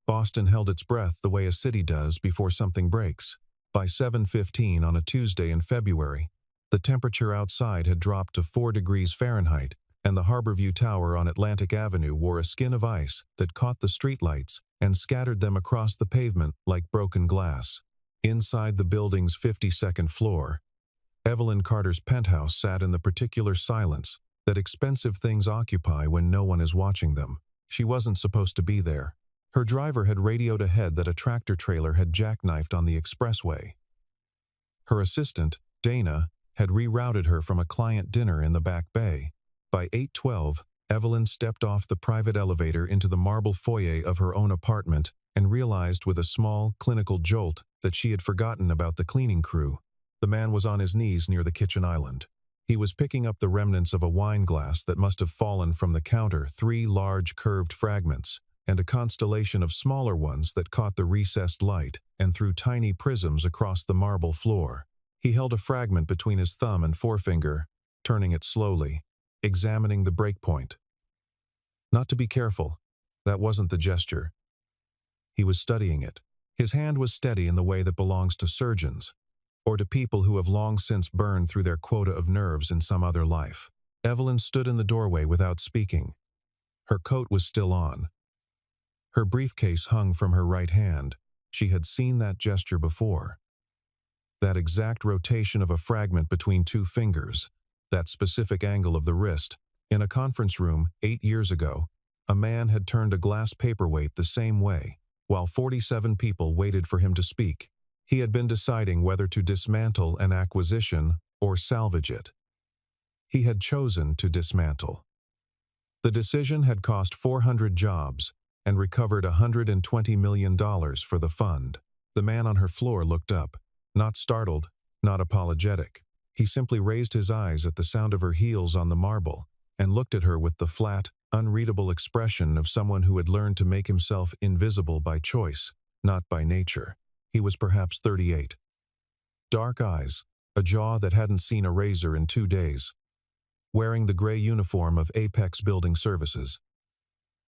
Boston held its breath the way a city does before something breaks. By 7:15 on a Tuesday in February, the temperature outside had dropped to 4 degrees Fahrenheit, and the Harborview Tower on Atlantic Avenue wore a skin of ice that caught the streetlights and scattered them across the pavement like broken glass. Inside the building's 52nd floor, Evelyn Carter's penthouse sat in the particular silence that expensive things occupy when no one is watching them. She wasn't supposed to be there. Her driver had radioed ahead that a tractor trailer had jackknifed on the expressway. Her assistant, Dana, had rerouted her from a client dinner in the back bay. By 8:12, Evelyn stepped off the private elevator into the marble foyer of her own apartment and realized with a small, clinical jolt that she had forgotten about the cleaning crew. The man was on his knees near the kitchen island. He was picking up the remnants of a wine glass that must have fallen from the counter, 3 large curved fragments, and a constellation of smaller ones that caught the recessed light and threw tiny prisms across the marble floor. He held a fragment between his thumb and forefinger, turning it slowly, examining the breakpoint. Not to be careful, that wasn't the gesture. He was studying it. His hand was steady in the way that belongs to surgeons, or to people who have long since burned through their quota of nerves in some other life. Evelyn stood in the doorway without speaking. Her coat was still on. Her briefcase hung from her right hand. She had seen that gesture before. That exact rotation of a fragment between 2 fingers, that specific angle of the wrist. In a conference room 8 years ago, a man had turned a glass paperweight the same way, while 47 people waited for him to speak. He had been deciding whether to dismantle an acquisition or salvage it. He had chosen to dismantle. The decision had cost 400 jobs and recovered $120 million for the fund. The man on her floor looked up, not startled, not apologetic. He simply raised his eyes at the sound of her heels on the marble and looked at her with the flat, unreadable expression of someone who had learned to make himself invisible by choice, not by nature. He was perhaps 38. Dark eyes, a jaw that hadn't seen a razor in 2 days. Wearing the gray uniform of Apex Building Services.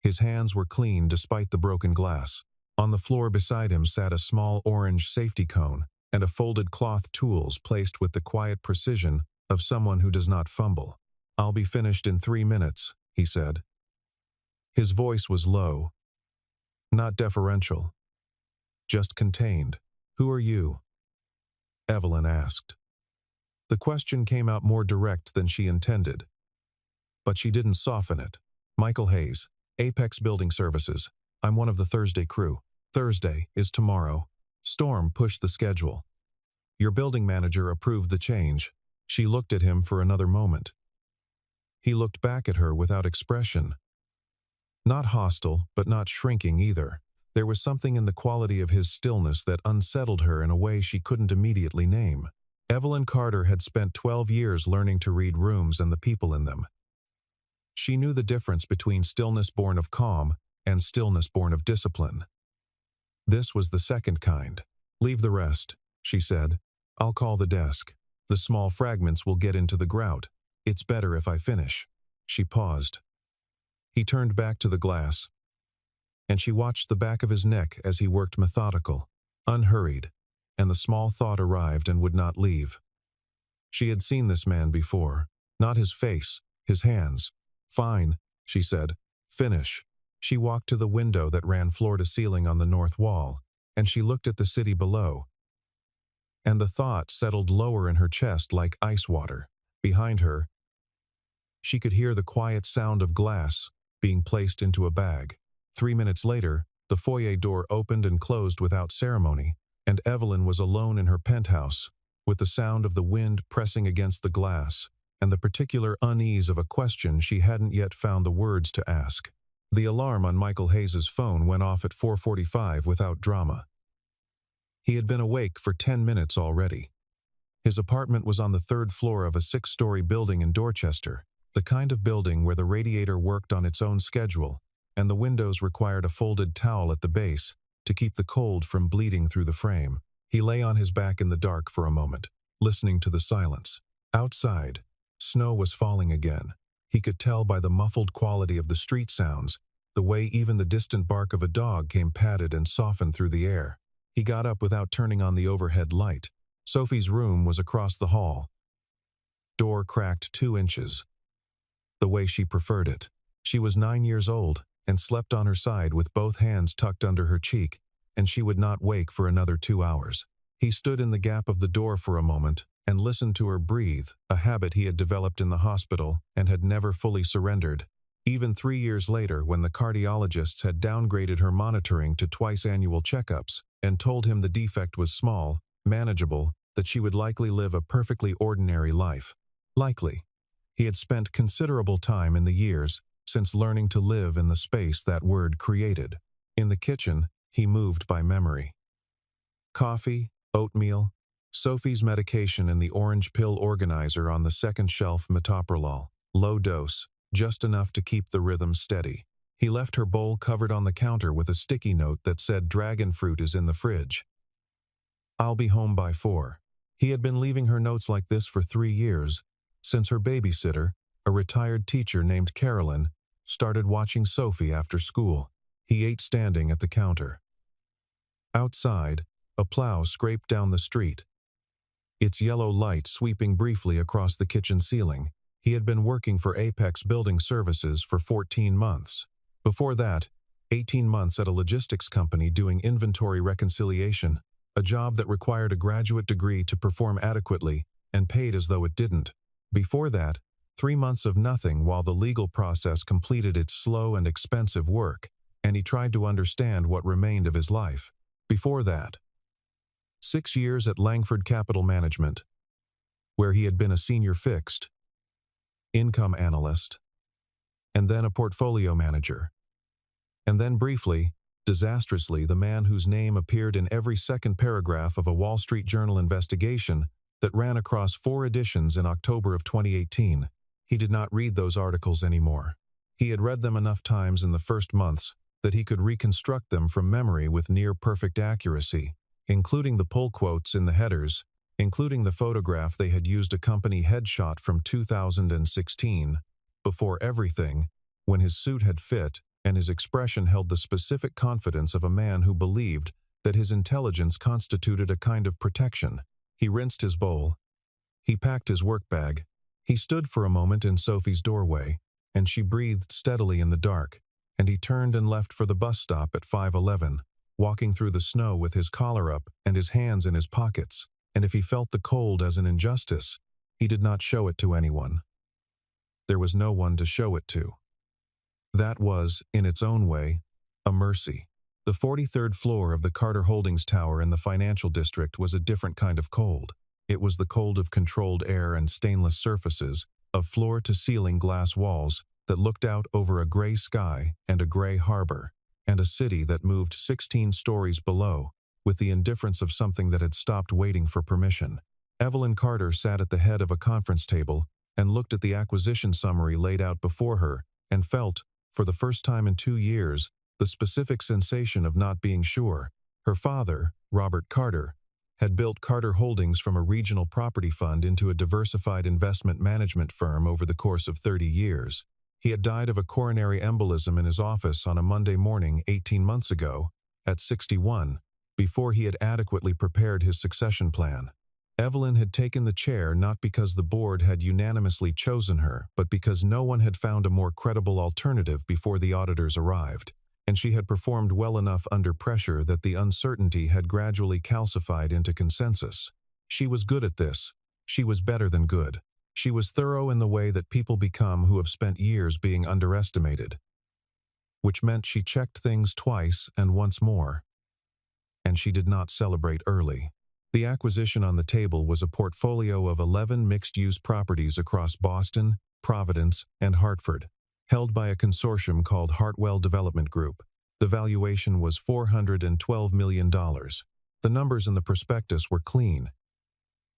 His hands were clean despite the broken glass. On the floor beside him sat a small orange safety cone and a folded cloth tools placed with the quiet precision of someone who does not fumble. "I'll be finished in 3 minutes," he said. His voice was low, not deferential, just contained. "Who are you?" Evelyn asked. The question came out more direct than she intended, but she didn't soften it. "Michael Hayes, Apex Building Services. I'm one of the Thursday crew. Thursday is tomorrow." Storm pushed the schedule. "Your building manager approved the change." She looked at him for another moment. He looked back at her without expression. Not hostile, but not shrinking either. There was something in the quality of his stillness that unsettled her in a way she couldn't immediately name. Evelyn Carter had spent 12 years learning to read rooms and the people in them. She knew the difference between stillness born of calm and stillness born of discipline. This was the second kind. "Leave the rest," she said. "I'll call the desk. The small fragments will get into the grout. It's better if I finish." She paused. He turned back to the glass, and she watched the back of his neck as he worked methodical, unhurried, and the small thought arrived and would not leave. She had seen this man before. Not his face, his hands. "Fine," she said. "Finish." She walked to the window that ran floor to ceiling on the north wall, and she looked at the city below. And the thought settled lower in her chest like ice water. Behind her, she could hear the quiet sound of glass being placed into a bag. 3 minutes later, the foyer door opened and closed without ceremony, and Evelyn was alone in her penthouse, with the sound of the wind pressing against the glass, and the particular unease of a question she hadn't yet found the words to ask. The alarm on Michael Hayes's phone went off at 4:45 without drama. He had been awake for 10 minutes already. His apartment was on the 3rd floor of a 6-story building in Dorchester, the kind of building where the radiator worked on its own schedule, and the windows required a folded towel at the base to keep the cold from bleeding through the frame. He lay on his back in the dark for a moment, listening to the silence. Outside, snow was falling again. He could tell by the muffled quality of the street sounds the way even the distant bark of a dog came padded and softened through the air. He got up without turning on the overhead light. Sophie's room was across the hall. Door cracked 2 inches. The way she preferred it. She was 9 years old and slept on her side with both hands tucked under her cheek, and she would not wake for another 2 hours. He stood in the gap of the door for a moment and listened to her breathe, a habit he had developed in the hospital and had never fully surrendered. Even 3 years later, when the cardiologists had downgraded her monitoring to twice annual checkups and told him the defect was small, manageable, that she would likely live a perfectly ordinary life. Likely. He had spent considerable time in the years since learning to live in the space that word created. In the kitchen, he moved by memory. Coffee, oatmeal, Sophie's medication and the orange pill organizer on the second shelf, metoprolol, low dose, just enough to keep the rhythm steady. He left her bowl covered on the counter with a sticky note that said dragon fruit is in the fridge. I'll be home by 4. He had been leaving her notes like this for 3 years, since her babysitter, a retired teacher named Carolyn, started watching Sophie after school. He ate standing at the counter. Outside, a plow scraped down the street, its yellow light sweeping briefly across the kitchen ceiling. He had been working for Apex Building Services for 14 months. Before that, 18 months at a logistics company doing inventory reconciliation, a job that required a graduate degree to perform adequately and paid as though it didn't. Before that, 3 months of nothing while the legal process completed its slow and expensive work, and he tried to understand what remained of his life. Before that, 6 years at Langford Capital Management, where he had been a senior fixed income analyst, and then a portfolio manager, and then briefly, disastrously, the man whose name appeared in every second paragraph of a Wall Street Journal investigation that ran across 4 editions in October of 2018. He did not read those articles anymore. He had read them enough times in the first months that he could reconstruct them from memory with near-perfect accuracy, including the pull quotes in the headers, including the photograph they had used, a company headshot from 2016, before everything, when his suit had fit and his expression held the specific confidence of a man who believed that his intelligence constituted a kind of protection. He rinsed his bowl. He packed his work bag. He stood for a moment in Sophie's doorway, and she breathed steadily in the dark, and he turned and left for the bus stop at 5:11, walking through the snow with his collar up and his hands in his pockets, and if he felt the cold as an injustice, he did not show it to anyone. There was no one to show it to. That was, in its own way, a mercy. The 43rd floor of the Carter Holdings Tower in the financial district was a different kind of cold. It was the cold of controlled air and stainless surfaces, of floor-to-ceiling glass walls that looked out over a gray sky and a gray harbor, and a city that moved 16 stories below, with the indifference of something that had stopped waiting for permission. Evelyn Carter sat at the head of a conference table and looked at the acquisition summary laid out before her and felt, for the first time in 2 years, the specific sensation of not being sure. Her father, Robert Carter, had built Carter Holdings from a regional property fund into a diversified investment management firm over the course of 30 years. He had died of a coronary embolism in his office on a Monday morning 18 months ago, at 61, before he had adequately prepared his succession plan. Evelyn had taken the chair not because the board had unanimously chosen her, but because no one had found a more credible alternative before the auditors arrived, and she had performed well enough under pressure that the uncertainty had gradually calcified into consensus. She was good at this. She was better than good. She was thorough in the way that people become who have spent years being underestimated, which meant she checked things twice and once more. And she did not celebrate early. The acquisition on the table was a portfolio of 11 mixed-use properties across Boston, Providence, and Hartford, held by a consortium called Hartwell Development Group. The valuation was $412 million. The numbers in the prospectus were clean.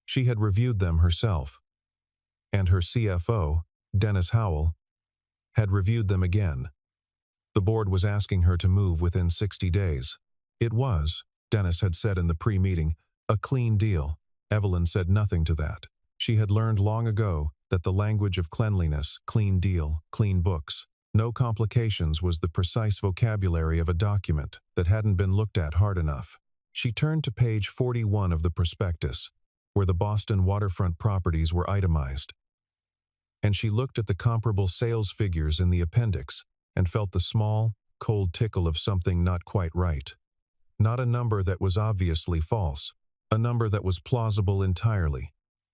She had reviewed them herself, and her CFO, Dennis Howell, had reviewed them again. The board was asking her to move within 60 days. It was, Dennis had said in the pre-meeting, a clean deal. Evelyn said nothing to that. She had learned long ago that the language of cleanliness, clean deal, clean books, No complications was the precise vocabulary of a document that hadn't been looked at hard enough. She turned to page 41 of the prospectus, where the Boston waterfront properties were itemized, and she looked at the comparable sales figures in the appendix and felt the small, cold tickle of something not quite right. Not a number that was obviously false, a number that was plausible entirely,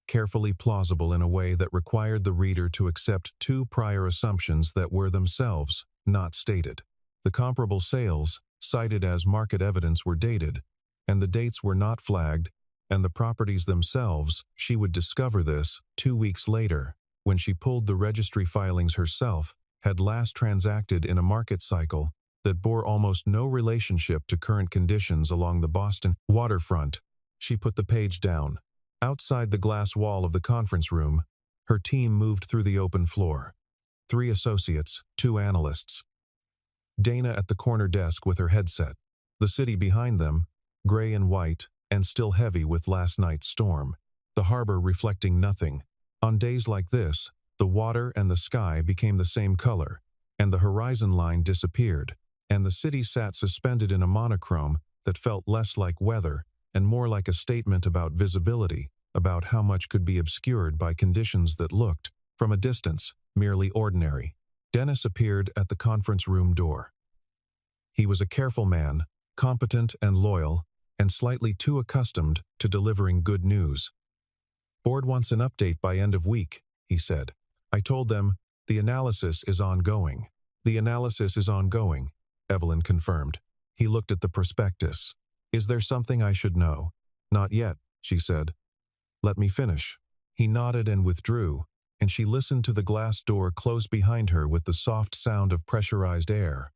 carefully plausible in a way that required the reader to accept two prior assumptions that were themselves not stated. The comparable sales, cited as market evidence, were dated, and the dates were not flagged, and the properties themselves, she would discover this 2 weeks later, when she pulled the registry filings herself, had last transacted in a market cycle that bore almost no relationship to current conditions along the Boston waterfront. She put the page down. Outside the glass wall of the conference room, her team moved through the open floor. 3 associates, 2 analysts. Dana at the corner desk with her headset. The city behind them, gray and white, and still heavy with last night's storm. The harbor reflecting nothing. On days like this, the water and the sky became the same color, and the horizon line disappeared, and the city sat suspended in a monochrome that felt less like weather and more like a statement about visibility, about how much could be obscured by conditions that looked, from a distance, merely ordinary. Dennis appeared at the conference room door. He was a careful man, competent and loyal, and slightly too accustomed to delivering good news. "Board wants an update by end of week," he said. "I told them, the analysis is ongoing." "The analysis is ongoing," Evelyn confirmed. He looked at the prospectus. "Is there something I should know?" "Not yet," she said. "Let me finish." He nodded and withdrew, and she listened to the glass door close behind her with the soft sound of pressurized air,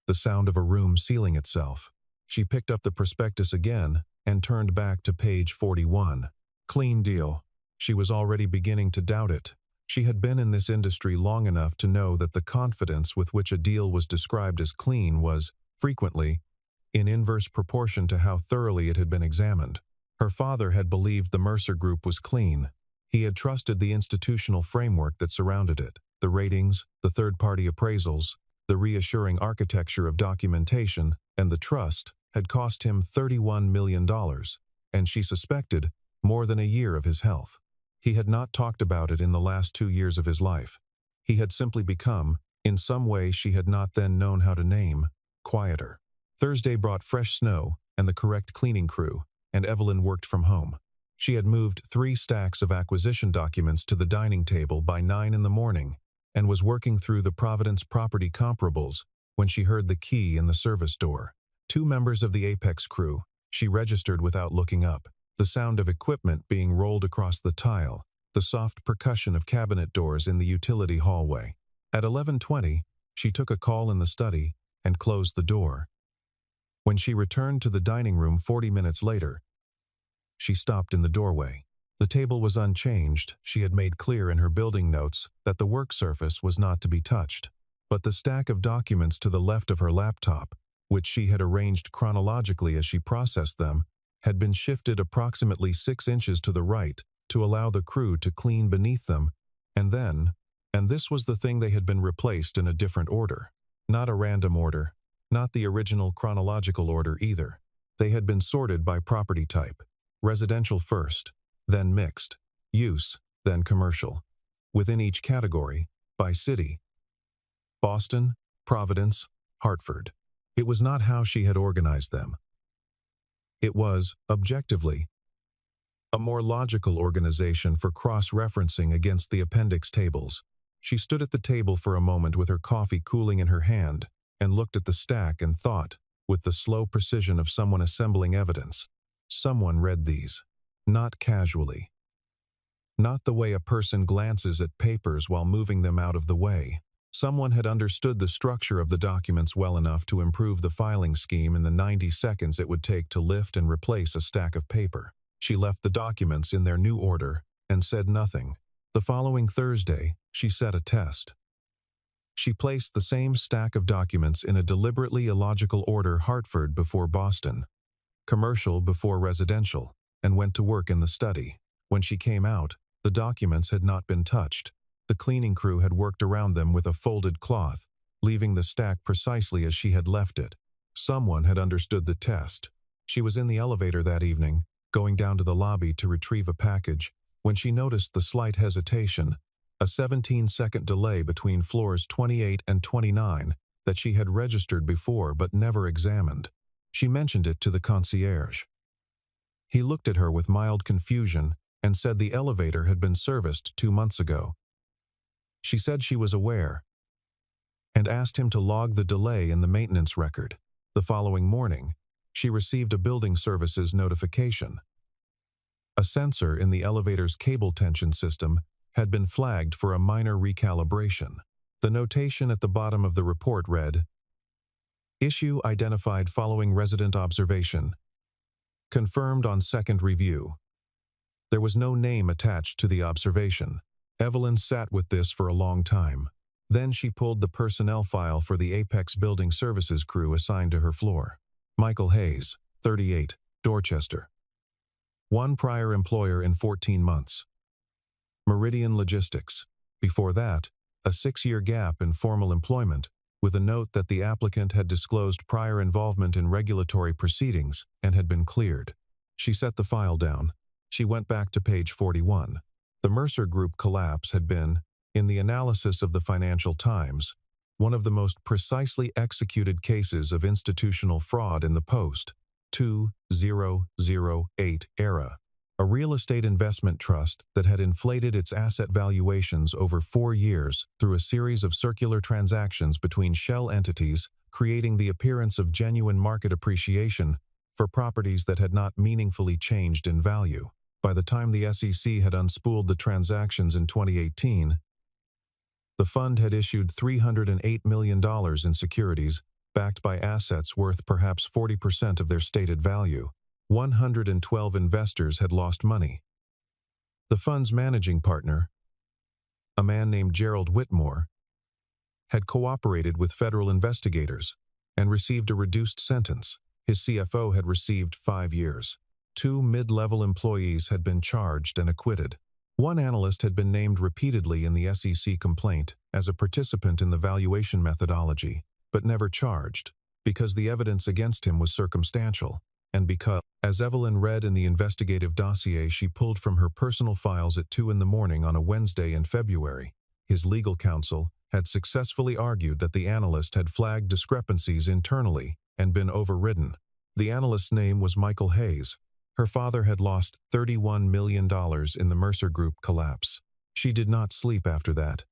the sound of a room sealing itself. She picked up the prospectus again and turned back to page 41. Clean deal. She was already beginning to doubt it. She had been in this industry long enough to know that the confidence with which a deal was described as clean was, frequently, in inverse proportion to how thoroughly it had been examined. Her father had believed the Mercer Group was clean. He had trusted the institutional framework that surrounded it, the ratings, the third-party appraisals, the reassuring architecture of documentation, and the trust had cost him $31 million, and she suspected more than a year of his health. He had not talked about it in the last 2 years of his life. He had simply become, in some way she had not then known how to name, quieter. Thursday brought fresh snow and the correct cleaning crew, and Evelyn worked from home. She had moved 3 stacks of acquisition documents to the dining table by 9 in the morning and was working through the Providence property comparables when she heard the key in the service door. 2 members of the Apex crew. She registered without looking up. The sound of equipment being rolled across the tile, the soft percussion of cabinet doors in the utility hallway. At 11:20, she took a call in the study and closed the door. When she returned to the dining room 40 minutes later, she stopped in the doorway. The table was unchanged. She had made clear in her building notes that the work surface was not to be touched. But the stack of documents to the left of her laptop, which she had arranged chronologically as she processed them, had been shifted approximately 6 inches to the right to allow the crew to clean beneath them, and this was the thing, they had been replaced in a different order. Not a random order, not the original chronological order either. They had been sorted by property type, residential first, then mixed, use, then commercial. Within each category, by city. Boston, Providence, Hartford. It was not how she had organized them. It was, objectively, a more logical organization for cross-referencing against the appendix tables. She stood at the table for a moment with her coffee cooling in her hand and looked at the stack and thought, with the slow precision of someone assembling evidence. Someone read these. Not casually. Not the way a person glances at papers while moving them out of the way. Someone had understood the structure of the documents well enough to improve the filing scheme in the 90 seconds it would take to lift and replace a stack of paper. She left the documents in their new order and said nothing. The following Thursday, she set a test. She placed the same stack of documents in a deliberately illogical order: Hartford before Boston, commercial before residential, and went to work in the study. When she came out, the documents had not been touched. The cleaning crew had worked around them with a folded cloth, leaving the stack precisely as she had left it. Someone had understood the test. She was in the elevator that evening, going down to the lobby to retrieve a package, when she noticed the slight hesitation, a 17-second delay between floors 28 and 29 that she had registered before but never examined. She mentioned it to the concierge. He looked at her with mild confusion and said the elevator had been serviced 2 months ago. She said she was aware and asked him to log the delay in the maintenance record. The following morning, she received a building services notification. A sensor in the elevator's cable tension system had been flagged for a minor recalibration. The notation at the bottom of the report read, "Issue identified following resident observation. Confirmed on second review." There was no name attached to the observation. Evelyn sat with this for a long time. Then she pulled the personnel file for the Apex Building Services crew assigned to her floor. Michael Hayes, 38, Dorchester. One prior employer in 14 months. Meridian Logistics. Before that, a 6-year gap in formal employment, with a note that the applicant had disclosed prior involvement in regulatory proceedings and had been cleared. She set the file down. She went back to page 41. The Mercer Group collapse had been, in the analysis of the Financial Times, one of the most precisely executed cases of institutional fraud in the post-2008 era. A real estate investment trust that had inflated its asset valuations over 4 years through a series of circular transactions between shell entities, creating the appearance of genuine market appreciation for properties that had not meaningfully changed in value. By the time the SEC had unspooled the transactions in 2018, the fund had issued $308 million in securities, backed by assets worth perhaps 40% of their stated value. 112 investors had lost money. The fund's managing partner, a man named Gerald Whitmore, had cooperated with federal investigators and received a reduced sentence. His CFO had received 5 years. 2 mid-level employees had been charged and acquitted. One analyst had been named repeatedly in the SEC complaint as a participant in the valuation methodology, but never charged, because the evidence against him was circumstantial, and because, as Evelyn read in the investigative dossier she pulled from her personal files at 2 in the morning on a Wednesday in February, his legal counsel had successfully argued that the analyst had flagged discrepancies internally and been overridden. The analyst's name was Michael Hayes. Her father had lost $31 million in the Mercer Group collapse. She did not sleep after that.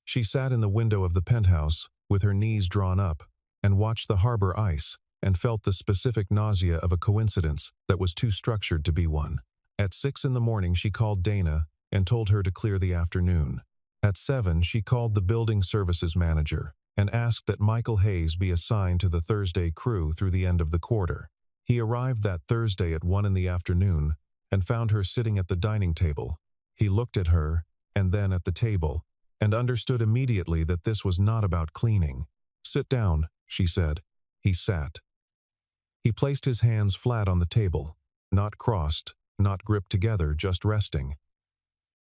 She sat in the window of the penthouse, with her knees drawn up, and watched the harbor ice, and felt the specific nausea of a coincidence that was too structured to be one. At 6 in the morning she called Dana and told her to clear the afternoon. At 7 she called the building services manager and asked that Michael Hayes be assigned to the Thursday crew through the end of the quarter. He arrived that Thursday at 1 in the afternoon and found her sitting at the dining table. He looked at her and then at the table and understood immediately that this was not about cleaning. "Sit down," she said. He sat. He placed his hands flat on the table, not crossed, not gripped together, just resting.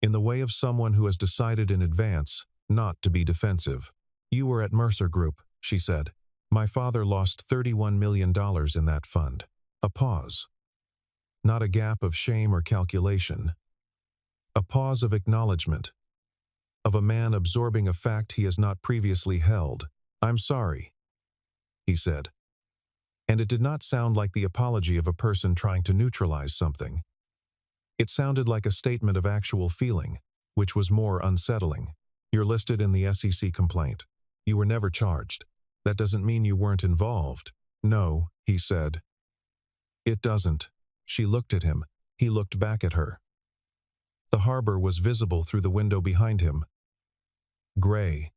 In the way of someone who has decided in advance not to be defensive. "You were at Mercer Group," she said. "My father lost $31 million in that fund." A pause. Not a gap of shame or calculation. A pause of acknowledgement. Of a man absorbing a fact he has not previously held. "I'm sorry," he said. And it did not sound like the apology of a person trying to neutralize something. It sounded like a statement of actual feeling, which was more unsettling. "You're listed in the SEC complaint. You were never charged. That doesn't mean you weren't involved." "No," he said. "It doesn't." She looked at him. He looked back at her. The harbor was visible through the window behind him. Gray.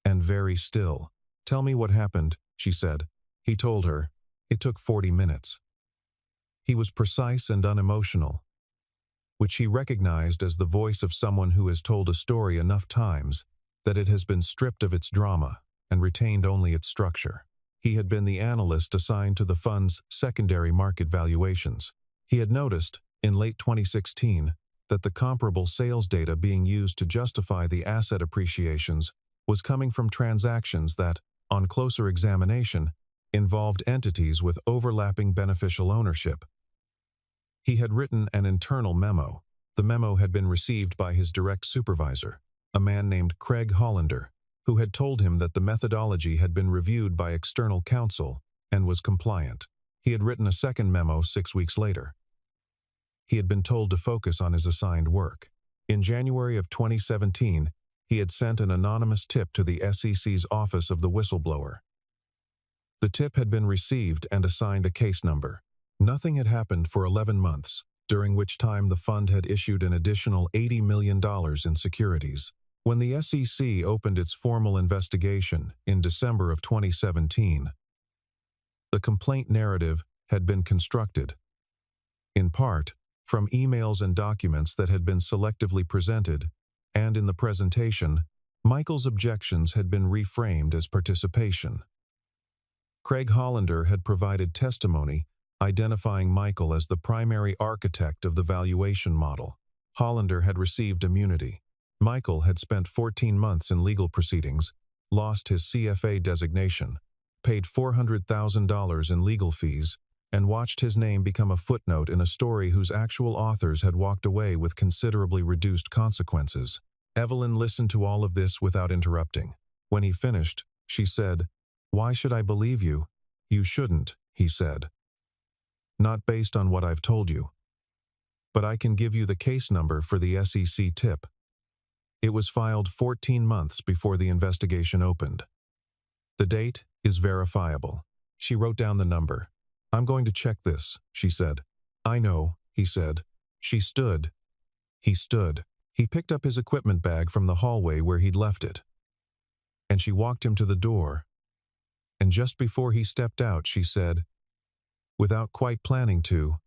And very still. "Tell me what happened," she said. He told her. It took 40 minutes. He was precise and unemotional, which she recognized as the voice of someone who has told a story enough times that it has been stripped of its drama and retained only its structure. He had been the analyst assigned to the fund's secondary market valuations. He had noticed, in late 2016, that the comparable sales data being used to justify the asset appreciations was coming from transactions that, on closer examination, involved entities with overlapping beneficial ownership. He had written an internal memo. The memo had been received by his direct supervisor, a man named Craig Hollander, who had told him that the methodology had been reviewed by external counsel and was compliant. He had written a second memo 6 weeks later. He had been told to focus on his assigned work. In January of 2017, he had sent an anonymous tip to the SEC's Office of the Whistleblower. The tip had been received and assigned a case number. Nothing had happened for 11 months, during which time the fund had issued an additional $80 million in securities. When the SEC opened its formal investigation in December of 2017, the complaint narrative had been constructed, in part, from emails and documents that had been selectively presented, and in the presentation, Michael's objections had been reframed as participation. Craig Hollander had provided testimony identifying Michael as the primary architect of the valuation model. Hollander had received immunity. Michael had spent 14 months in legal proceedings, lost his CFA designation, paid $400,000 in legal fees, and watched his name become a footnote in a story whose actual authors had walked away with considerably reduced consequences. Evelyn listened to all of this without interrupting. When he finished, she said, "Why should I believe you?" "You shouldn't," he said. "Not based on what I've told you. But I can give you the case number for the SEC tip. It was filed 14 months before the investigation opened. The date is verifiable." She wrote down the number. "I'm going to check this," she said. "I know," he said. She stood. He stood. He picked up his equipment bag from the hallway where he'd left it. And she walked him to the door. And just before he stepped out, she said, without quite planning to,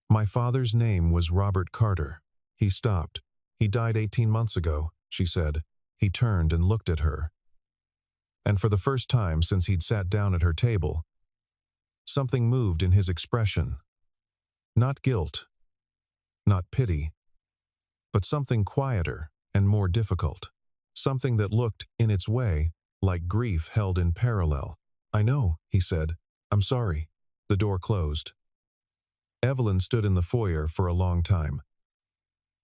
"My father's name was Robert Carter." He stopped. "He died 18 months ago," she said. He turned and looked at her. And for the first time since he'd sat down at her table, something moved in his expression. Not guilt, not pity, but something quieter and more difficult. Something that looked, in its way, like grief held in parallel. "I know," he said. "I'm sorry." The door closed. Evelyn stood in the foyer for a long time.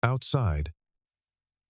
Outside,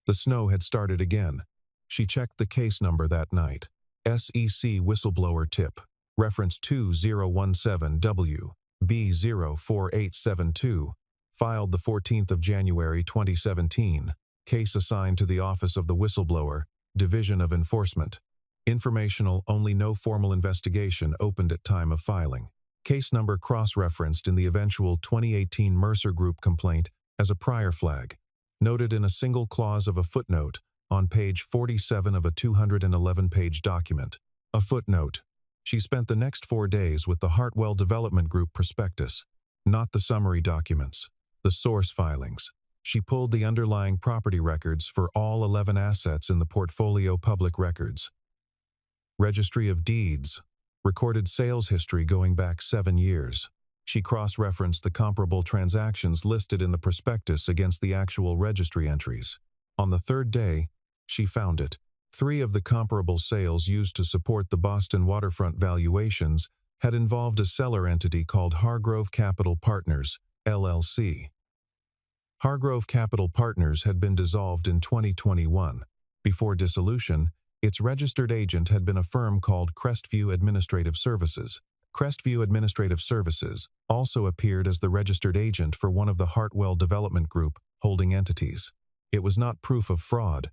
the snow had started again. She checked the case number that night. SEC whistleblower tip. Reference 2017W, B04872. Filed the 14th of January 2017. Case assigned to the Office of the Whistleblower, Division of Enforcement. Informational only, no formal investigation opened at time of filing. Case number cross-referenced in the eventual 2018 Mercer Group complaint as a prior flag. Noted in a single clause of a footnote on page 47 of a 211-page document. A footnote. She spent the next 4 days with the Hartwell Development Group prospectus, not the summary documents, the source filings. She pulled the underlying property records for all 11 assets in the portfolio public records. Registry of Deeds, recorded sales history going back 7 years. She cross-referenced the comparable transactions listed in the prospectus against the actual registry entries. On the 3rd day, she found it. 3 of the comparable sales used to support the Boston waterfront valuations had involved a seller entity called Hargrove Capital Partners, LLC. Hargrove Capital Partners had been dissolved in 2021. Before dissolution, its registered agent had been a firm called Crestview Administrative Services. Crestview Administrative Services also appeared as the registered agent for one of the Hartwell Development Group holding entities. It was not proof of fraud.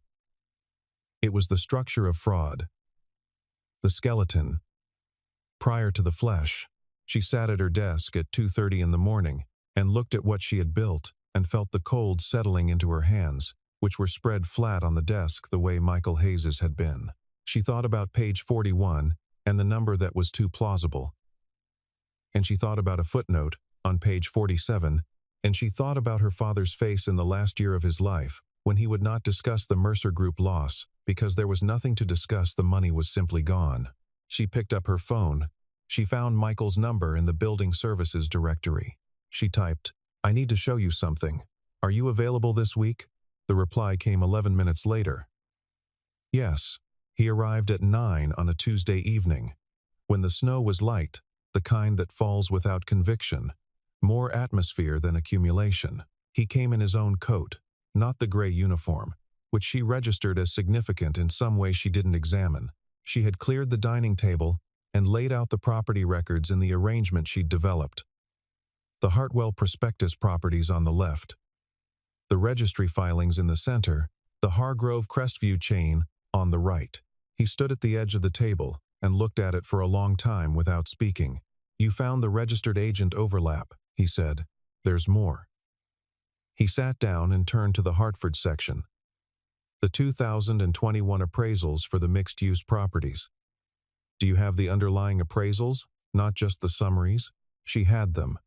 It was the structure of fraud. The skeleton. Prior to the flesh, she sat at her desk at 2:30 in the morning and looked at what she had built and felt the cold settling into her hands, which were spread flat on the desk the way Michael Hayes's had been. She thought about page 41 and the number that was too plausible. And she thought about a footnote on page 47, and she thought about her father's face in the last year of his life, when he would not discuss the Mercer Group loss, because there was nothing to discuss, the money was simply gone. She picked up her phone. She found Michael's number in the building services directory. She typed, "I need to show you something." Are you available this week? The reply came 11 minutes later. Yes. He arrived at 9 on a Tuesday evening, when the snow was light, the kind that falls without conviction, more atmosphere than accumulation. He came in his own coat, not the gray uniform, which she registered as significant in some way she didn't examine. She had cleared the dining table and laid out the property records in the arrangement she'd developed. The Hartwell Prospectus properties on the left, the registry filings in the center, the Hargrove Crestview chain on the right. He stood at the edge of the table and looked at it for a long time without speaking. You found the registered agent overlap, he said. There's more. He sat down and turned to the Hartford section. The 2021 appraisals for the mixed-use properties. Do you have the underlying appraisals, not just the summaries? She had them.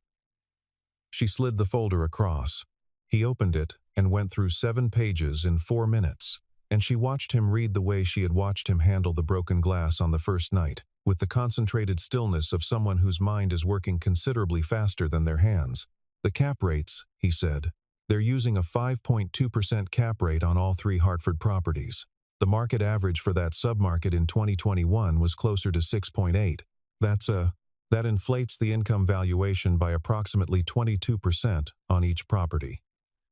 She slid the folder across. He opened it and went through 7 pages in 4 minutes, and she watched him read the way she had watched him handle the broken glass on the first night, with the concentrated stillness of someone whose mind is working considerably faster than their hands. The cap rates, he said. They're using a 5.2% cap rate on all 3 Hartford properties. The market average for that submarket in 2021 was closer to 6.8. That inflates the income valuation by approximately 22% on each property.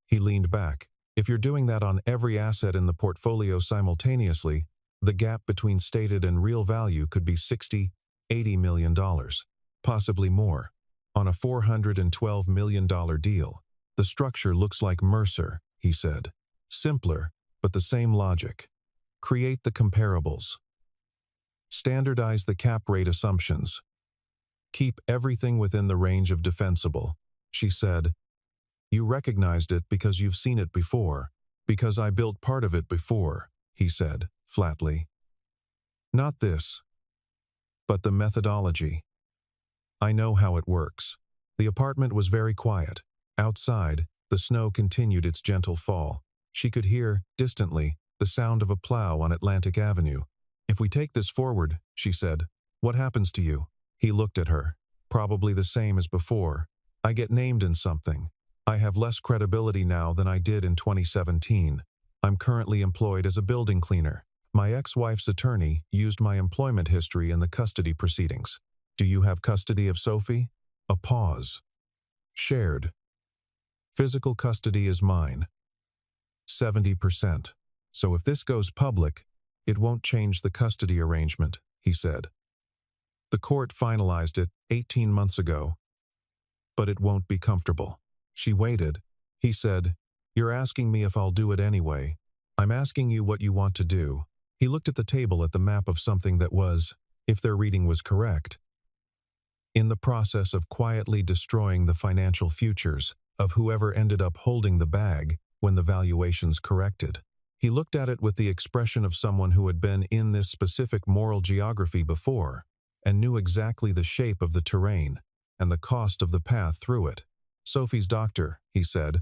He leaned back. If you're doing that on every asset in the portfolio simultaneously, the gap between stated and real value could be $60–80 million, possibly more. On a $412 million deal, the structure looks like Mercer, he said. Simpler, but the same logic. Create the comparables. Standardize the cap rate assumptions. Keep everything within the range of defensible, she said. You recognized it because you've seen it before. Because I built part of it before, he said, flatly. Not this, but the methodology. I know how it works. The apartment was very quiet. Outside, the snow continued its gentle fall. She could hear, distantly, the sound of a plow on Atlantic Avenue. If we take this forward, she said, what happens to you? He looked at her. Probably the same as before. I get named in something. I have less credibility now than I did in 2017. I'm currently employed as a building cleaner. My ex-wife's attorney used my employment history in the custody proceedings. Do you have custody of Sophie? A pause. Shared. Physical custody is mine. 70%. So if this goes public, it won't change the custody arrangement, he said. The court finalized it 18 months ago. But it won't be comfortable. She waited. He said, You're asking me if I'll do it anyway. I'm asking you what you want to do. He looked at the table at the map of something that was, if their reading was correct, in the process of quietly destroying the financial futures of whoever ended up holding the bag when the valuations corrected. He looked at it with the expression of someone who had been in this specific moral geography before and knew exactly the shape of the terrain and the cost of the path through it. Sophie's doctor, he said,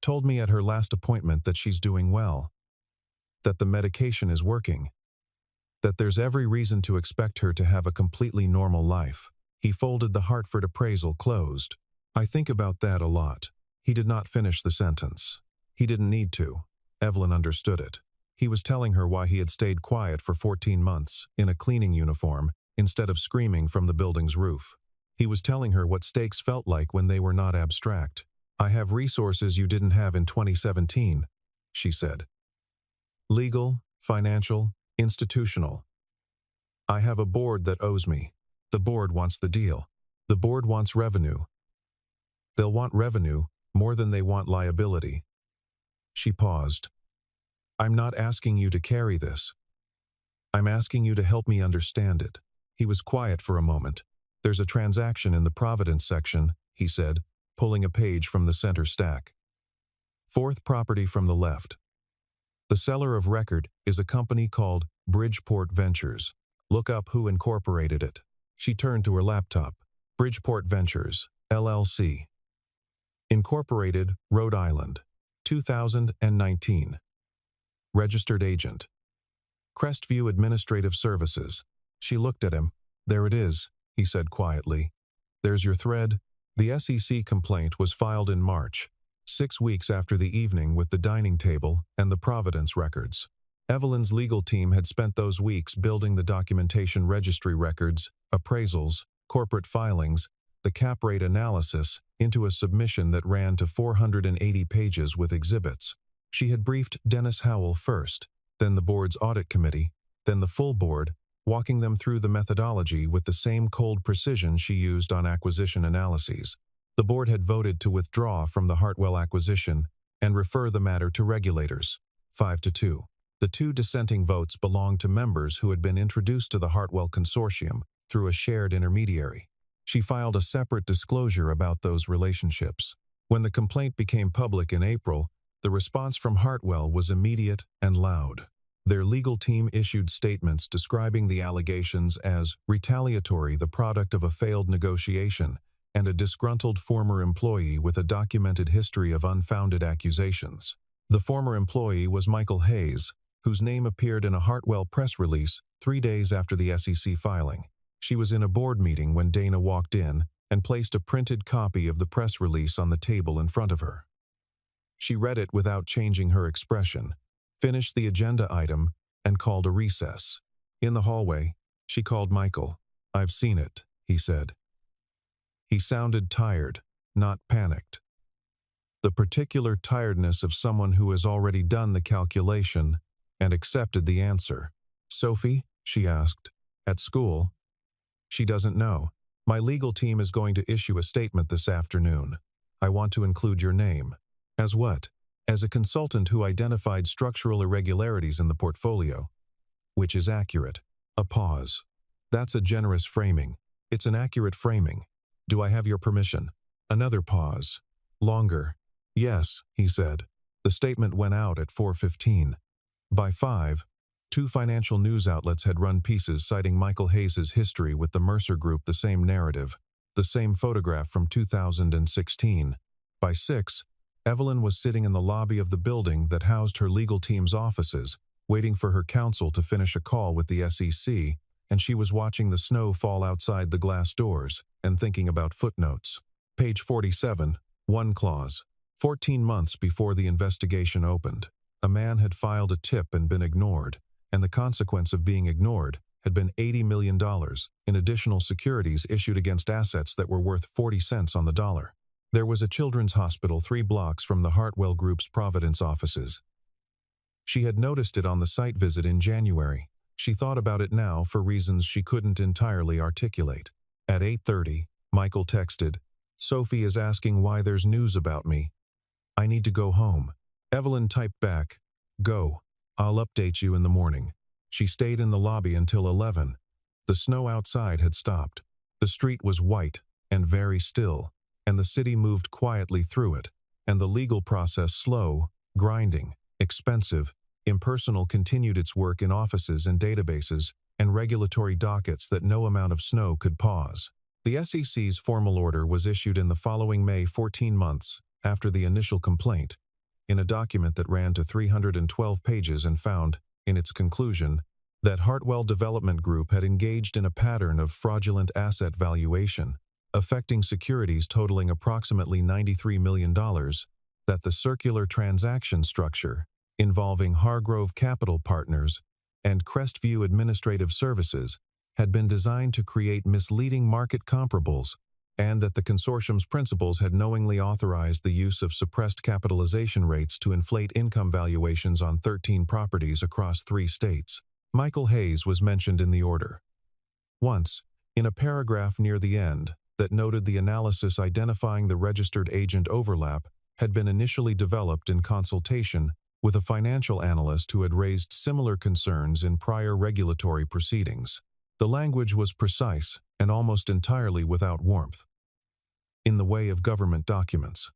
told me at her last appointment that she's doing well, that the medication is working, that there's every reason to expect her to have a completely normal life. He folded the Hartford appraisal closed. I think about that a lot. He did not finish the sentence. He didn't need to. Evelyn understood it. He was telling her why he had stayed quiet for 14 months in a cleaning uniform instead of screaming from the building's roof. He was telling her what stakes felt like when they were not abstract. I have resources you didn't have in 2017, she said. Legal, financial, institutional. I have a board that owes me. The board wants the deal. The board wants revenue. They'll want revenue more than they want liability. She paused. I'm not asking you to carry this. I'm asking you to help me understand it. He was quiet for a moment. There's a transaction in the Providence section, he said, pulling a page from the center stack. 4th property from the left. The seller of record is a company called Bridgeport Ventures. Look up who incorporated it. She turned to her laptop. Bridgeport Ventures, LLC. Incorporated, Rhode Island. 2019. Registered agent. Crestview Administrative Services. She looked at him. There it is, he said quietly. There's your thread. The SEC complaint was filed in March. 6 weeks after the evening with the dining table and the Providence records. Evelyn's legal team had spent those weeks building the documentation registry records, appraisals, corporate filings, the cap rate analysis, into a submission that ran to 480 pages with exhibits. She had briefed Dennis Howell first, then the board's audit committee, then the full board, walking them through the methodology with the same cold precision she used on acquisition analyses. The board had voted to withdraw from the Hartwell acquisition and refer the matter to regulators, 5-2. The two dissenting votes belonged to members who had been introduced to the Hartwell Consortium through a shared intermediary. She filed a separate disclosure about those relationships. When the complaint became public in April, the response from Hartwell was immediate and loud. Their legal team issued statements describing the allegations as retaliatory, the product of a failed negotiation, and a disgruntled former employee with a documented history of unfounded accusations. The former employee was Michael Hayes, whose name appeared in a Hartwell press release 3 days after the SEC filing. She was in a board meeting when Dana walked in and placed a printed copy of the press release on the table in front of her. She read it without changing her expression, finished the agenda item, and called a recess. In the hallway, she called Michael. "I've seen it," he said. He sounded tired, not panicked. The particular tiredness of someone who has already done the calculation and accepted the answer. "Sophie?" she asked. "At school?" "She doesn't know. My legal team is going to issue a statement this afternoon. I want to include your name." "As what?" "As a consultant who identified structural irregularities in the portfolio." "Which is accurate." A pause. "That's a generous framing. It's an accurate framing. Do I have your permission?" Another pause. Longer. "Yes," he said. The statement went out at 4:15. By 5, 2 financial news outlets had run pieces citing Michael Hayes' history with the Mercer Group, the same narrative, the same photograph from 2016. By 6, Evelyn was sitting in the lobby of the building that housed her legal team's offices, waiting for her counsel to finish a call with the SEC, and she was watching the snow fall outside the glass doors and thinking about footnotes. Page 47, 1 clause. 14 months before the investigation opened, a man had filed a tip and been ignored, and the consequence of being ignored had been $80 million in additional securities issued against assets that were worth 40 cents on the dollar. There was a children's hospital 3 blocks from the Hartwell Group's Providence offices. She had noticed it on the site visit in January. She thought about it now for reasons she couldn't entirely articulate. At 8:30, Michael texted, "Sophie is asking why there's news about me. I need to go home." Evelyn typed back, "Go. I'll update you in the morning." She stayed in the lobby until 11. The snow outside had stopped. The street was white and very still, and the city moved quietly through it, and the legal process slow, grinding, expensive, impersonal continued its work in offices and databases and regulatory dockets that no amount of snow could pause. The SEC's formal order was issued in the following May, 14 months after the initial complaint, in a document that ran to 312 pages and found, in its conclusion, that Hartwell Development Group had engaged in a pattern of fraudulent asset valuation, affecting securities totaling approximately $93 million, that the circular transaction structure, involving Hargrove Capital Partners and Crestview Administrative Services, had been designed to create misleading market comparables, and that the consortium's principals had knowingly authorized the use of suppressed capitalization rates to inflate income valuations on 13 properties across 3 states. Michael Hayes was mentioned in the order. Once, in a paragraph near the end that noted the analysis identifying the registered agent overlap had been initially developed in consultation with a financial analyst who had raised similar concerns in prior regulatory proceedings. The language was precise and almost entirely without warmth, in the way of government documents.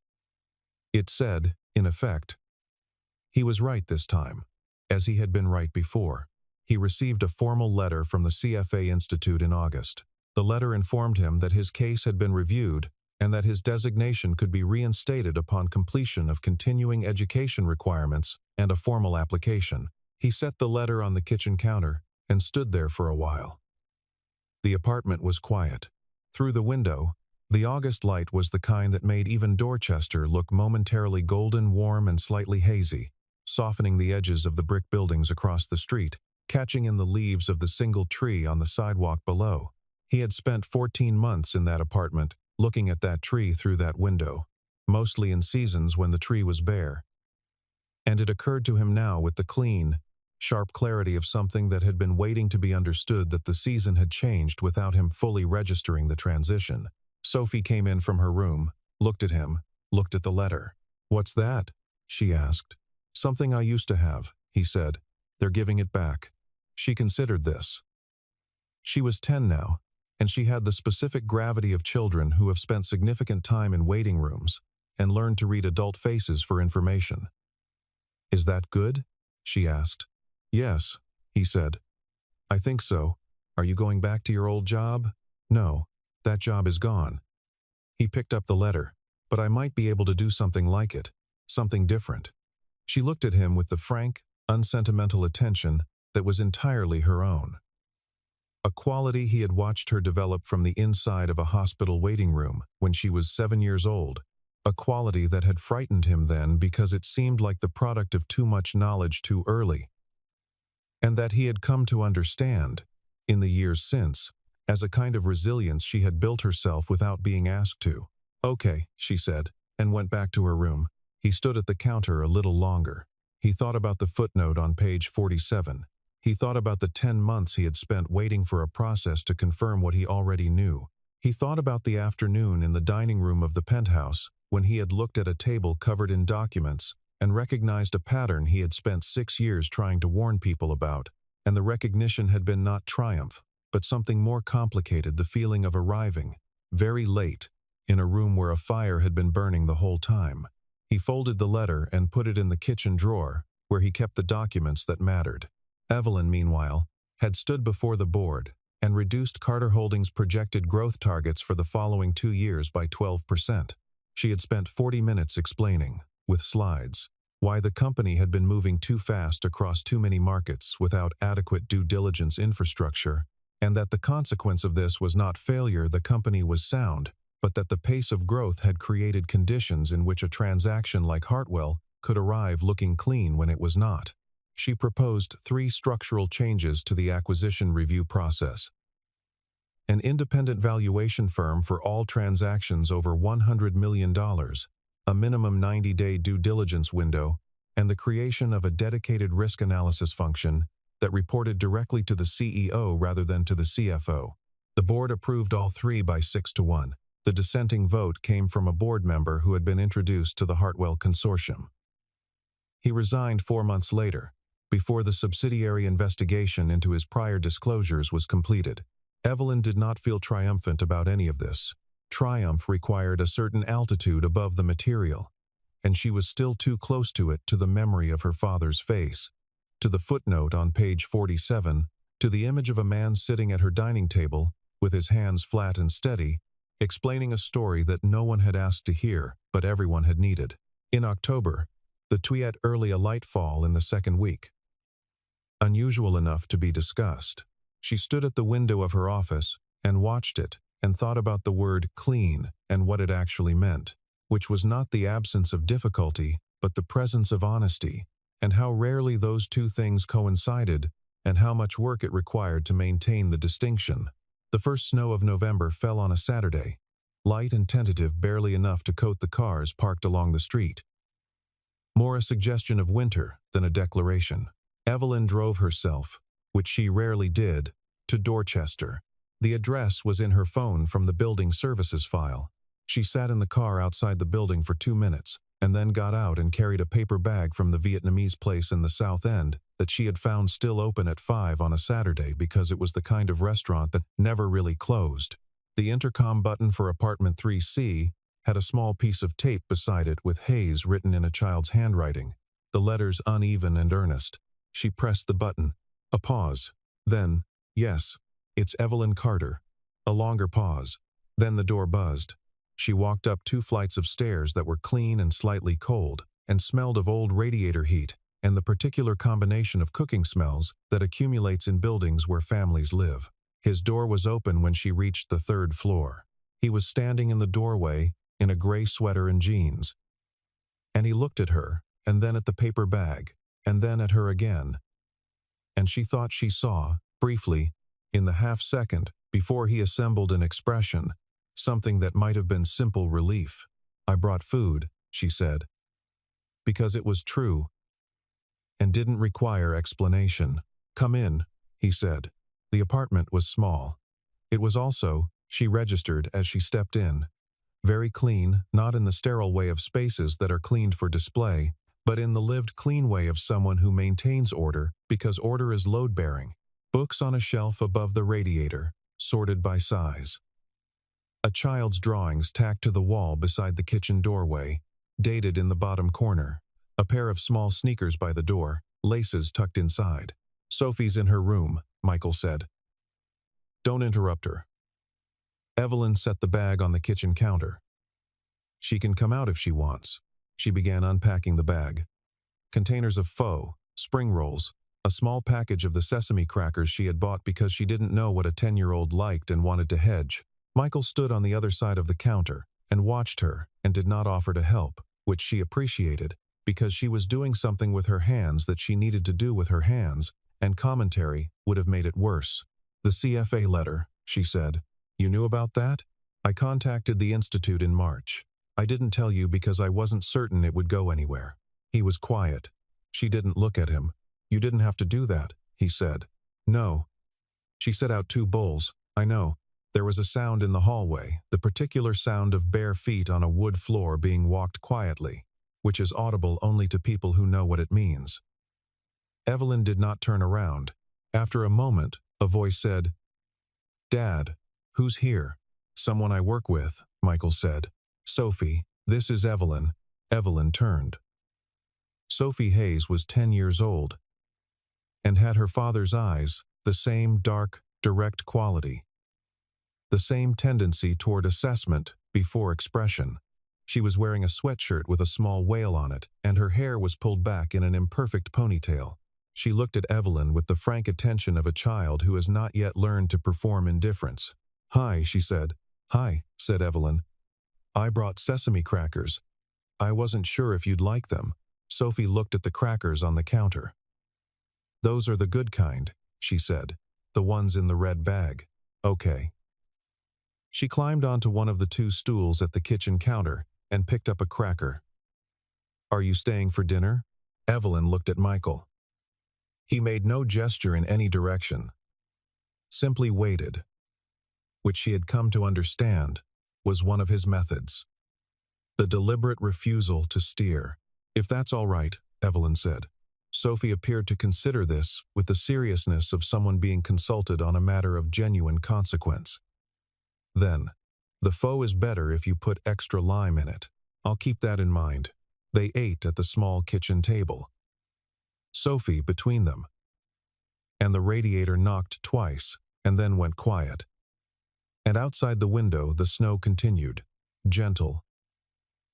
It said, in effect, he was right this time, as he had been right before. He received a formal letter from the CFA Institute in August. The letter informed him that his case had been reviewed and that his designation could be reinstated upon completion of continuing education requirements and a formal application. He set the letter on the kitchen counter and stood there for a while. The apartment was quiet. Through the window, The August light was the kind that made even Dorchester look momentarily golden, warm, and slightly hazy, softening the edges of the brick buildings across the street, catching in the leaves of the single tree on the sidewalk below. He had spent 14 months in that apartment, looking at that tree through that window, mostly in seasons when the tree was bare. And it occurred to him now with the clean, sharp clarity of something that had been waiting to be understood that the season had changed without him fully registering the transition. Sophie came in from her room, looked at him, looked at the letter. "What's that?" she asked. "Something I used to have," he said. "They're giving it back." She considered this. She was 10 now, and she had the specific gravity of children who have spent significant time in waiting rooms and learned to read adult faces for information. "Is that good?" she asked. "Yes," he said. "I think so. Are you going back to your old job?" "No, that job is gone." He picked up the letter. "But I might be able to do something like it, something different." She looked at him with the frank, unsentimental attention that was entirely her own. A quality he had watched her develop from the inside of a hospital waiting room when she was 7 years old. A quality that had frightened him then because it seemed like the product of too much knowledge too early, and that he had come to understand, in the years since, as a kind of resilience she had built herself without being asked to. "Okay," she said, and went back to her room. He stood at the counter a little longer. He thought about the footnote on page 47. He thought about the 10 months he had spent waiting for a process to confirm what he already knew. He thought about the afternoon in the dining room of the Penthouse, when he had looked at a table covered in documents and recognized a pattern he had spent 6 years trying to warn people about, and the recognition had been not triumph, but something more complicated, the feeling of arriving, very late, in a room where a fire had been burning the whole time. He folded the letter and put it in the kitchen drawer, where he kept the documents that mattered. Evelyn, meanwhile, had stood before the board and reduced Carter Holdings' projected growth targets for the following 2 years by 12%. She had spent 40 minutes explaining, with slides, why the company had been moving too fast across too many markets without adequate due diligence infrastructure, and that the consequence of this was not failure, the company was sound, but that the pace of growth had created conditions in which a transaction like Hartwell could arrive looking clean when it was not. She proposed 3 structural changes to the acquisition review process: an independent valuation firm for all transactions over $100 million, a minimum 90-day due diligence window, and the creation of a dedicated risk analysis function that reported directly to the CEO rather than to the CFO. The board approved all 3 by 6-1. The dissenting vote came from a board member who had been introduced to the Hartwell Consortium. He resigned 4 months later, before the subsidiary investigation into his prior disclosures was completed. Evelyn did not feel triumphant about any of this. Triumph required a certain altitude above the material, and she was still too close to it, to the memory of her father's face, to the footnote on page 47, to the image of a man sitting at her dining table, with his hands flat and steady, explaining a story that no one had asked to hear, but everyone had needed. In October, the Tweet early a light fall in the second week. Unusual enough to be discussed. She stood at the window of her office and watched it and thought about the word clean and what it actually meant, which was not the absence of difficulty, but the presence of honesty, and how rarely those two things coincided and how much work it required to maintain the distinction. The first snow of November fell on a Saturday, light and tentative, barely enough to coat the cars parked along the street. More a suggestion of winter than a declaration. Evelyn drove herself, which she rarely did, to Dorchester. The address was in her phone from the building services file. She sat in the car outside the building for 2 minutes, and then got out and carried a paper bag from the Vietnamese place in the South End that she had found still open at 5 on a Saturday because it was the kind of restaurant that never really closed. The intercom button for apartment 3C had a small piece of tape beside it with Hayes written in a child's handwriting, the letters uneven and earnest. She pressed the button. A pause. Then, "Yes, it's Evelyn Carter." A longer pause. Then the door buzzed. She walked up 2 flights of stairs that were clean and slightly cold, and smelled of old radiator heat, and the particular combination of cooking smells that accumulates in buildings where families live. His door was open when she reached the 3rd floor. He was standing in the doorway in a gray sweater and jeans. And he looked at her, and then at the paper bag, and then at her again. And she thought she saw, briefly, in the half-second before he assembled an expression, something that might have been simple relief. "I brought food," she said. Because it was true, and didn't require explanation. "Come in," he said. The apartment was small. It was also, she registered as she stepped in, very clean, not in the sterile way of spaces that are cleaned for display, but in the lived clean way of someone who maintains order because order is load-bearing. Books on a shelf above the radiator, sorted by size. A child's drawings tacked to the wall beside the kitchen doorway, dated in the bottom corner. A pair of small sneakers by the door, laces tucked inside. "Sophie's in her room," Michael said. "Don't interrupt her." Evelyn set the bag on the kitchen counter. "She can come out if she wants." She began unpacking the bag. Containers of pho, spring rolls, a small package of the sesame crackers she had bought because she didn't know what a 10-year-old liked and wanted to hedge. Michael stood on the other side of the counter and watched her and did not offer to help, which she appreciated, because she was doing something with her hands that she needed to do with her hands, and commentary would have made it worse. "The CFA letter," she said. "You knew about that? I contacted the Institute in March. I didn't tell you because I wasn't certain it would go anywhere." He was quiet. She didn't look at him. "You didn't have to do that," he said. "No." She set out 2 bowls. "I know." There was a sound in the hallway, the particular sound of bare feet on a wood floor being walked quietly, which is audible only to people who know what it means. Evelyn did not turn around. After a moment, a voice said, "Dad, who's here?" "Someone I work with," Michael said. "Sophie, this is Evelyn." Evelyn turned. Sophie Hayes was 10 years old and had her father's eyes, the same dark, direct quality, the same tendency toward assessment before expression. She was wearing a sweatshirt with a small whale on it, and her hair was pulled back in an imperfect ponytail. She looked at Evelyn with the frank attention of a child who has not yet learned to perform indifference. "Hi," she said. "Hi," said Evelyn. "I brought sesame crackers. I wasn't sure if you'd like them." Sophie looked at the crackers on the counter. "Those are the good kind," she said. "The ones in the red bag." "Okay." She climbed onto one of the 2 stools at the kitchen counter and picked up a cracker. "Are you staying for dinner?" Evelyn looked at Michael. He made no gesture in any direction, simply waited, which she had come to understand was one of his methods. The deliberate refusal to steer. "If that's all right," Evelyn said. Sophie appeared to consider this with the seriousness of someone being consulted on a matter of genuine consequence. Then, "The pho is better if you put extra lime in it. I'll keep that in mind." They ate at the small kitchen table, Sophie between them. And the radiator knocked twice, and then went quiet. And outside the window the snow continued, gentle,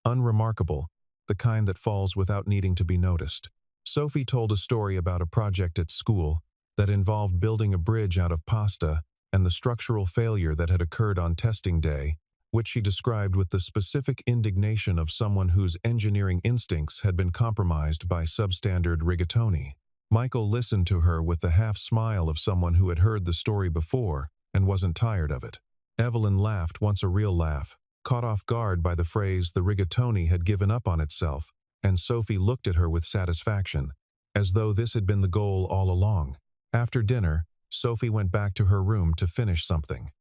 unremarkable, the kind that falls without needing to be noticed. Sophie told a story about a project at school that involved building a bridge out of pasta and the structural failure that had occurred on testing day, which she described with the specific indignation of someone whose engineering instincts had been compromised by substandard rigatoni. Michael listened to her with the half-smile of someone who had heard the story before and wasn't tired of it. Evelyn laughed once, a real laugh, caught off guard by the phrase "the rigatoni had given up on itself," and Sophie looked at her with satisfaction, as though this had been the goal all along. After dinner, Sophie went back to her room to finish something.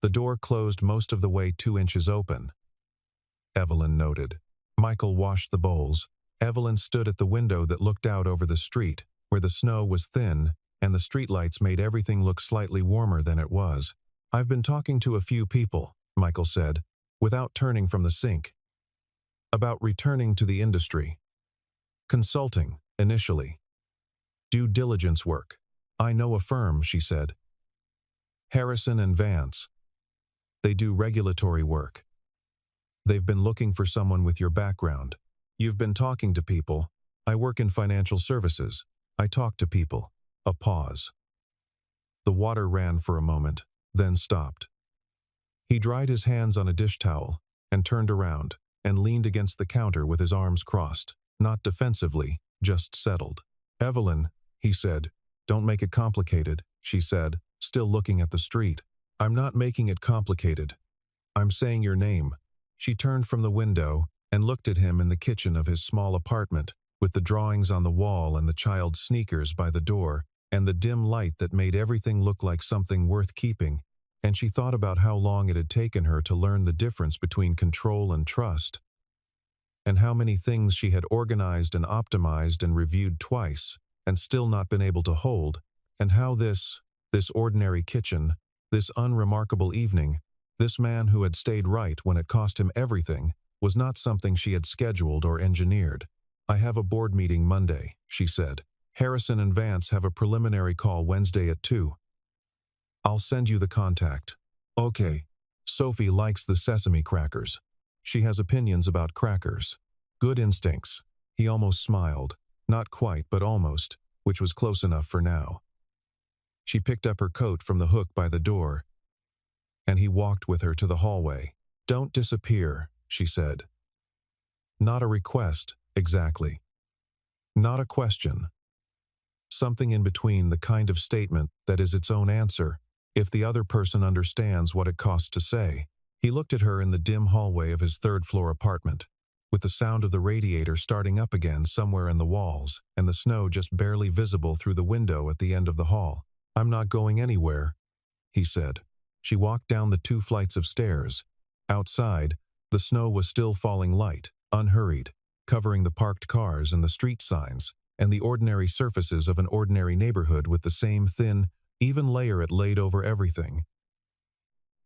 The door closed most of the way 2 inches open, Evelyn noted. Michael washed the bowls. Evelyn stood at the window that looked out over the street, where the snow was thin and the streetlights made everything look slightly warmer than it was. "I've been talking to a few people," Michael said, without turning from the sink, "about returning to the industry. Consulting, initially. Due diligence work. I know a firm," she said. "Harrison and Vance. They do regulatory work. They've been looking for someone with your background. You've been talking to people. I work in financial services. I talk to people." A pause. The water ran for a moment, then stopped. He dried his hands on a dish towel and turned around and leaned against the counter with his arms crossed, not defensively, just settled. "Evelyn," he said. "Don't make it complicated," she said, still looking at the street. "I'm not making it complicated. I'm saying your name." She turned from the window and looked at him in the kitchen of his small apartment, with the drawings on the wall and the child's sneakers by the door, and the dim light that made everything look like something worth keeping, and she thought about how long it had taken her to learn the difference between control and trust, and how many things she had organized and optimized and reviewed twice, and still not been able to hold, and how this ordinary kitchen, this unremarkable evening, this man who had stayed right when it cost him everything, was not something she had scheduled or engineered. "I have a board meeting Monday," she said. "Harrison and Vance have a preliminary call Wednesday at 2. I'll send you the contact." "Okay." Sophie likes the sesame crackers. She has opinions about crackers. Good instincts. He almost smiled. Not quite, but almost, which was close enough for now. She picked up her coat from the hook by the door, and he walked with her to the hallway. "Don't disappear," she said. Not a request, exactly. Not a question. Something in between, the kind of statement that is its own answer, if the other person understands what it costs to say. He looked at her in the dim hallway of his third-floor apartment, with the sound of the radiator starting up again somewhere in the walls, and the snow just barely visible through the window at the end of the hall. "I'm not going anywhere," he said. She walked down the 2 flights of stairs. Outside, the snow was still falling light, unhurried, covering the parked cars and the street signs, and the ordinary surfaces of an ordinary neighborhood with the same thin, even layer it laid over everything.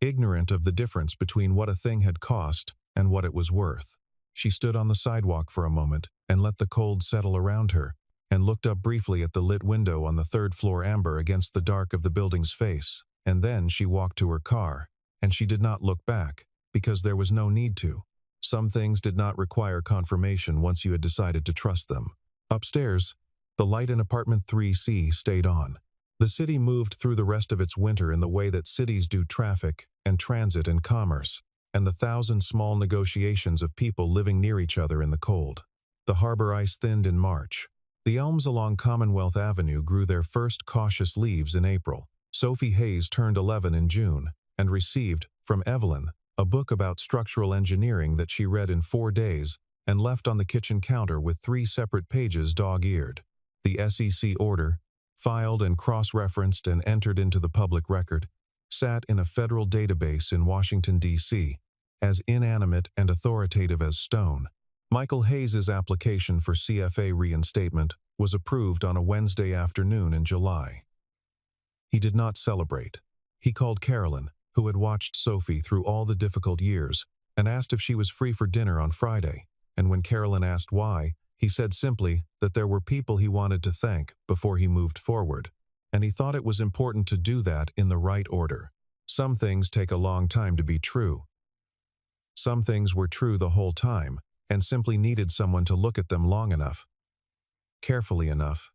Ignorant of the difference between what a thing had cost and what it was worth, she stood on the sidewalk for a moment and let the cold settle around her, and looked up briefly at the lit window on the third-floor amber against the dark of the building's face, and then she walked to her car, and she did not look back, because there was no need to. Some things did not require confirmation once you had decided to trust them. Upstairs, the light in apartment 3C stayed on. The city moved through the rest of its winter in the way that cities do traffic and transit and commerce, and the 1,000 small negotiations of people living near each other in the cold. The harbor ice thinned in March. The elms along Commonwealth Avenue grew their first cautious leaves in April. Sophie Hayes turned 11 in June and received, from Evelyn, a book about structural engineering that she read in 4 days and left on the kitchen counter with 3 separate pages dog-eared. The SEC order, filed and cross-referenced and entered into the public record, sat in a federal database in Washington, D.C., as inanimate and authoritative as stone. Michael Hayes's application for CFA reinstatement was approved on a Wednesday afternoon in July. He did not celebrate. He called Carolyn, who had watched Sophie through all the difficult years, and asked if she was free for dinner on Friday, and when Carolyn asked why, he said simply that there were people he wanted to thank before he moved forward, and he thought it was important to do that in the right order. Some things take a long time to be true. Some things were true the whole time, and simply needed someone to look at them long enough, carefully enough,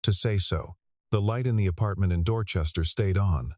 to say so. The light in the apartment in Dorchester stayed on.